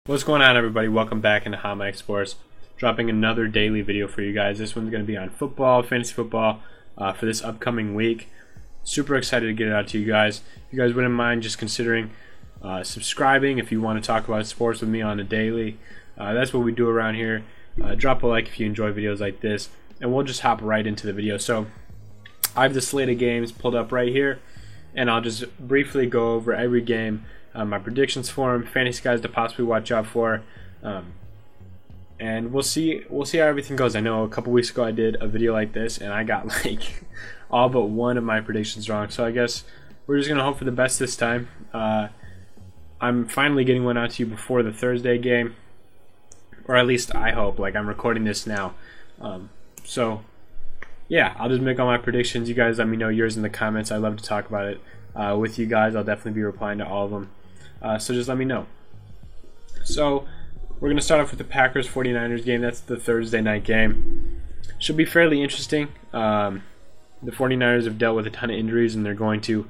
What's going on, everybody? Welcome back into Hot Mike Sports. Dropping another daily video for you guys. This one's going to be on football, fantasy football, for this upcoming week. Super excited to get it out to you guys. If you guys wouldn't mind just considering subscribing if you want to talk about sports with me on a daily. That's what we do around here. Drop a like if you enjoy videos like this, and we'll just hop right into the video. So I have the slate of games pulled up right here, and I'll just briefly go over every game. My predictions for them, fantasy guys to possibly watch out for, and we'll see how everything goes. I know a couple weeks ago I did a video like this and I got like all but one of my predictions wrong, so I guess we're just gonna hope for the best this time. I'm finally getting one out to you before the Thursday game, or at least I hope. Like, I'm recording this now, so yeah, I'll just make all my predictions. You guys let me know yours in the comments. I love to talk about it with you guys. I'll definitely be replying to all of them. So just let me know. So we're going to start off with the Packers-49ers game. That's the Thursday night game. Should be fairly interesting. The 49ers have dealt with a ton of injuries, and they're going to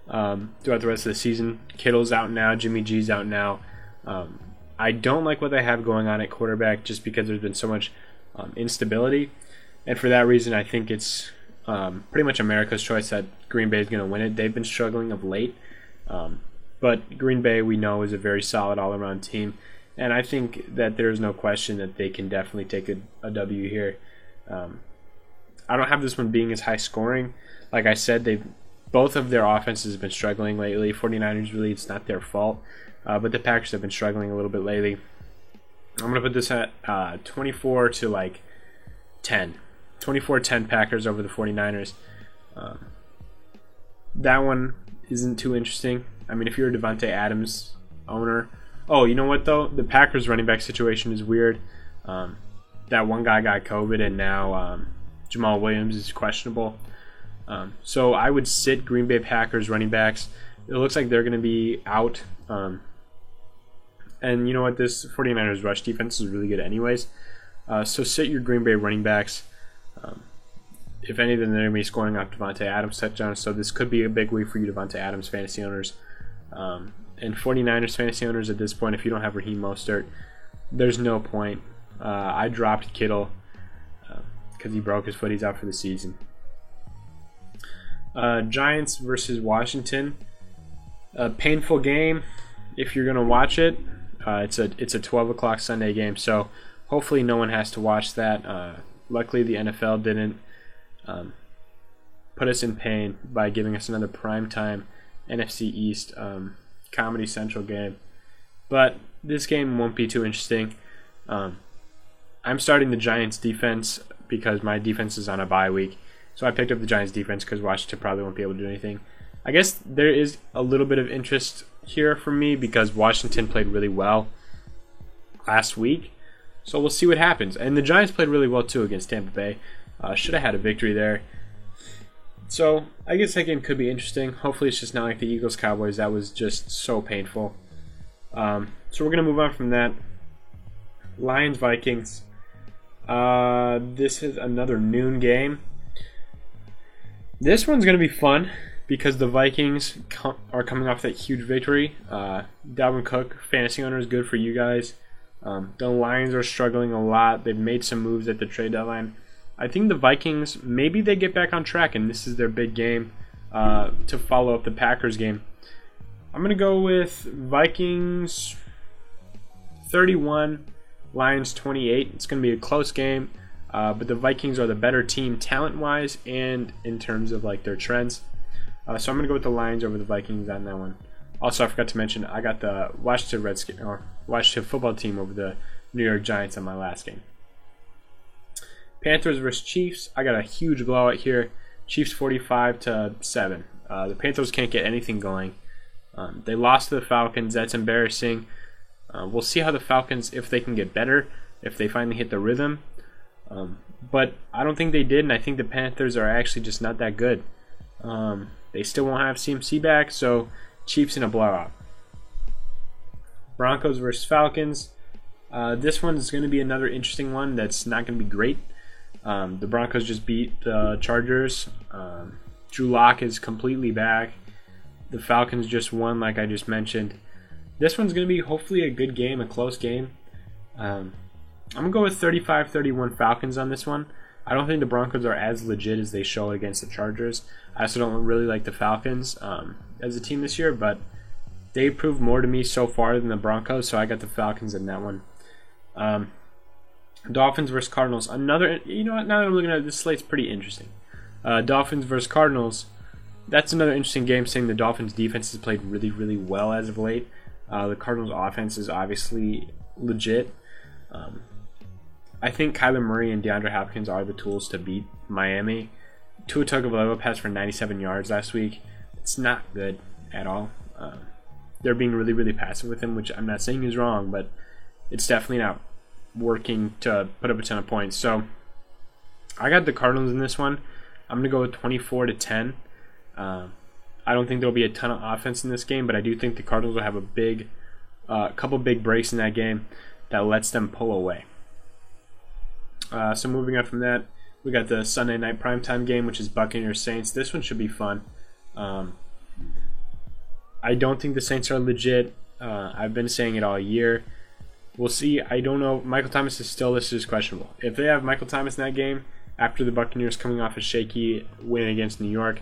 throughout the rest of the season. Kittle's out now. Jimmy G's out now. I don't like what they have going on at quarterback just because there's been so much instability. And for that reason, I think it's pretty much America's choice that Green Bay is going to win it. They've been struggling of late. But Green Bay, we know, is a very solid all-around team, and I think that there's no question that they can definitely take a W here. I don't have this one being as high scoring. Like I said, both of their offenses have been struggling lately. 49ers, really, it's not their fault, but the Packers have been struggling a little bit lately. I'm going to put this at 24 to like 10. 24-10 Packers over the 49ers. That one isn't too interesting. I mean, if you're a Davante Adams owner... Oh, you know what, though? The Packers running back situation is weird. That one guy got COVID, and now Jamal Williams is questionable. So I would sit Green Bay Packers running backs. It looks like they're going to be out. And you know what? This 49ers rush defense is really good anyways. So sit your Green Bay running backs. If any of them, they're going to be scoring off Davante Adams touchdowns, so this could be a big week for you Davante Adams fantasy owners. And 49ers fantasy owners at this point, if you don't have Raheem Mostert, there's no point. I dropped Kittle because he broke his foot. He's out for the season. Giants versus Washington. A painful game if you're going to watch it. It's a 12 o'clock Sunday game, so hopefully no one has to watch that. Luckily, the NFL didn't put us in pain by giving us another primetime NFC East Comedy Central game. But this game won't be too interesting. I'm starting the Giants defense because my defense is on a bye week. So I picked up the Giants defense because Washington probably won't be able to do anything. I guess there is a little bit of interest here for me because Washington played really well last week. So we'll see what happens. And the Giants played really well too against Tampa Bay. Should have had a victory there. So I guess that game could be interesting. Hopefully it's just not like the Eagles-Cowboys. That was just so painful. So we're going to move on from that. Lions-Vikings. This is another noon game. This one's going to be fun because the Vikings are coming off that huge victory. Dalvin Cook, fantasy owner, is good for you guys. The Lions are struggling a lot. They've made some moves at the trade deadline. I think the Vikings, maybe they get back on track, and this is their big game to follow up the Packers game. I'm going to go with Vikings 31, Lions 28. It's going to be a close game, but the Vikings are the better team talent-wise and in terms of like their trends. So I'm going to go with the Lions over the Vikings on that one. Also, I forgot to mention, I got the Washington football team over the New York Giants on my last game. Panthers versus Chiefs. I got a huge blowout here. Chiefs 45-7. The Panthers can't get anything going. They lost to the Falcons. That's embarrassing. We'll see how the Falcons, if they can get better, if they finally hit the rhythm. But I don't think they did, and I think the Panthers are actually just not that good. They still won't have CMC back, so Chiefs in a blowout. Broncos versus Falcons. This one is going to be another interesting one that's not going to be great. The Broncos just beat the Chargers. Drew Lock is completely back. The Falcons just won, like I just mentioned. This one's going to be hopefully a good game, a close game. I'm going to go with 35-31 Falcons on this one. I don't think the Broncos are as legit as they show against the Chargers. I also don't really like the Falcons as a team this year, but they proved more to me so far than the Broncos, so I got the Falcons in that one. Dolphins versus Cardinals. Another, you know what, now that I'm looking at it, this slate's pretty interesting. Dolphins versus Cardinals. That's another interesting game, saying the Dolphins defense has played really, really well as of late. The Cardinals offense is obviously legit. I think Kyler Murray and DeAndre Hopkins are the tools to beat Miami. Tua Tagovailoa passed for 97 yards last week. It's not good at all. They're being really, really passive with him, which I'm not saying is wrong, but it's definitely not working to put up a ton of points. So I got the Cardinals in this one. I'm going to go with 24-10. I don't think there'll be a ton of offense in this game, but I do think the Cardinals will have a couple big breaks in that game that lets them pull away. So moving on from that, we got the Sunday night primetime game, which is Buccaneers Saints. This one should be fun. I don't think the Saints are legit. I've been saying it all year. We'll see. I don't know. Michael Thomas is still listed as questionable. If they have Michael Thomas in that game, after the Buccaneers coming off a shaky win against New York,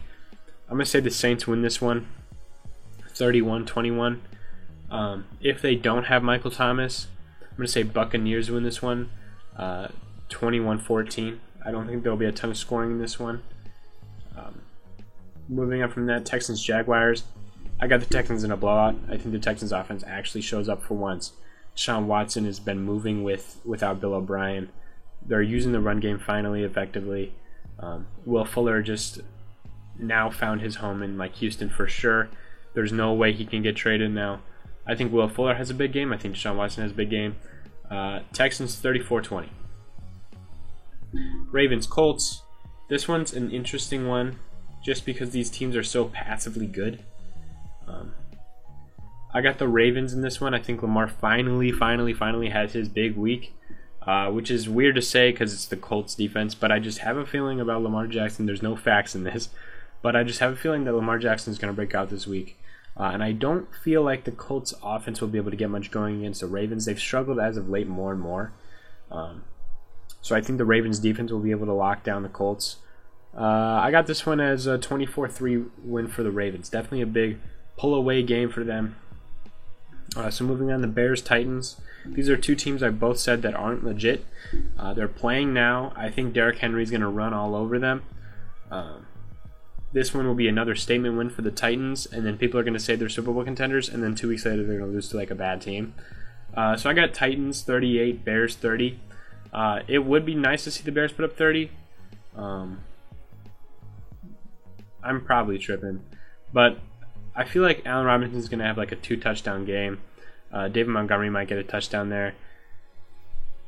I'm going to say the Saints win this one 31-21. If they don't have Michael Thomas, I'm going to say Buccaneers win this one 21-14. I don't think there'll be a ton of scoring in this one. Moving on from that, Texans-Jaguars. I got the Texans in a blowout. I think the Texans offense actually shows up for once. Deshaun Watson has been moving without Bill O'Brien. They're using the run game finally effectively. Will Fuller just now found his home in Houston for sure. There's no way he can get traded now. I think Will Fuller has a big game. I think Deshaun Watson has a big game. Texans 34-20. Ravens-Colts. This one's an interesting one just because these teams are so passively good. I got the Ravens in this one. I think Lamar finally has his big week, which is weird to say because it's the Colts defense, but I just have a feeling about Lamar Jackson. There's no facts in this, but I just have a feeling that Lamar Jackson is going to break out this week. And I don't feel like the Colts offense will be able to get much going against the Ravens. They've struggled as of late more and more. So I think the Ravens defense will be able to lock down the Colts. I got this one as a 24-3 win for the Ravens. Definitely a big pull-away game for them. So moving on, the Bears-Titans. These are two teams I both said that aren't legit. They're playing now. I think Derrick Henry is going to run all over them. This one will be another statement win for the Titans, and then people are going to say they're Super Bowl contenders, and then 2 weeks later they're going to lose to a bad team. So I got Titans 38, Bears 30. It would be nice to see the Bears put up 30. I'm probably tripping, but I feel like Allen Robinson's going to have a 2-touchdown game. David Montgomery might get a touchdown there.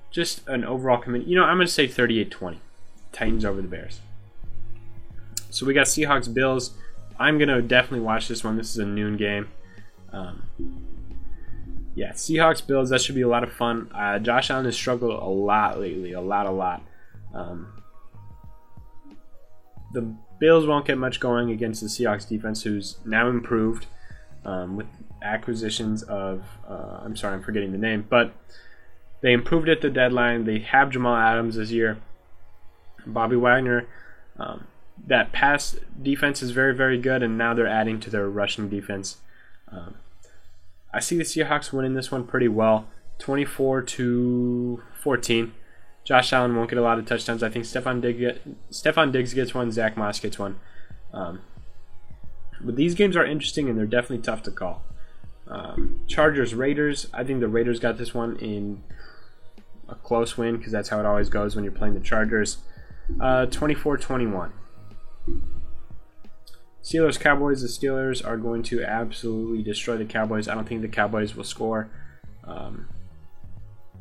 Just an overall commit. I'm going to say 38-20. Titans over the Bears. So we got Seahawks-Bills. I'm going to definitely watch this one. This is a noon game. Yeah, Seahawks-Bills, that should be a lot of fun. Josh Allen has struggled a lot lately. A lot. The Bills won't get much going against the Seahawks defense, who's now improved with acquisitions of, I'm forgetting the name, but they improved at the deadline. They have Jamal Adams this year, Bobby Wagner. That pass defense is very, very good, and now they're adding to their rushing defense. I see the Seahawks winning this one pretty well, 24-14. Josh Allen won't get a lot of touchdowns. I think Stephon Diggs gets one. Zach Moss gets one. But these games are interesting, and they're definitely tough to call. Chargers-Raiders. I think the Raiders got this one in a close win because that's how it always goes when you're playing the Chargers. 24-21. Steelers-Cowboys. The Steelers are going to absolutely destroy the Cowboys. I don't think the Cowboys will score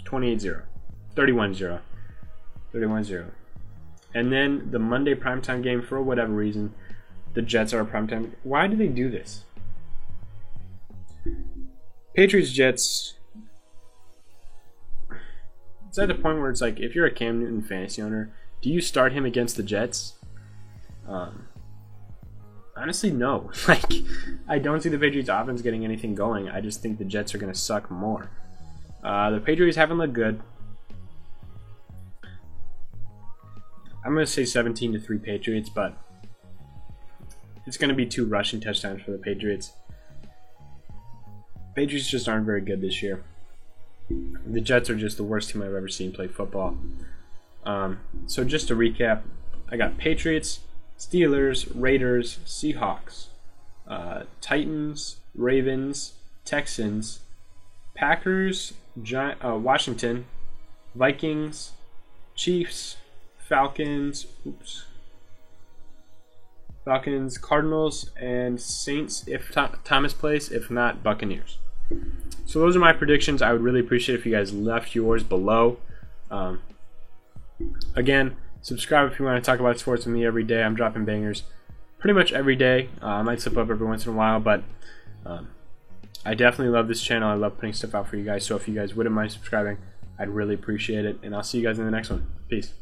28-0. 31-0. 31-0. And then the Monday primetime game, for whatever reason, the Jets are a primetime. Why do they do this? Patriots-Jets. It's at the point where it's if you're a Cam Newton fantasy owner, do you start him against the Jets? Honestly, no. Like, I don't see the Patriots offense getting anything going. I just think the Jets are going to suck more. The Patriots haven't looked good. I'm going to say 17-3 Patriots, but it's going to be 2 rushing touchdowns for the Patriots. Patriots just aren't very good this year. The Jets are just the worst team I've ever seen play football. So just to recap, I got Patriots, Steelers, Raiders, Seahawks, Titans, Ravens, Texans, Packers, Washington, Vikings, Chiefs, Falcons, Cardinals, and Saints if Thomas plays, if not Buccaneers. So those are my predictions. I would really appreciate if you guys left yours below. Again, subscribe if you want to talk about sports with me every day. I'm dropping bangers pretty much every day. I might slip up every once in a while, but I definitely love this channel. I love putting stuff out for you guys. So if you guys wouldn't mind subscribing, I'd really appreciate it. And I'll see you guys in the next one. Peace.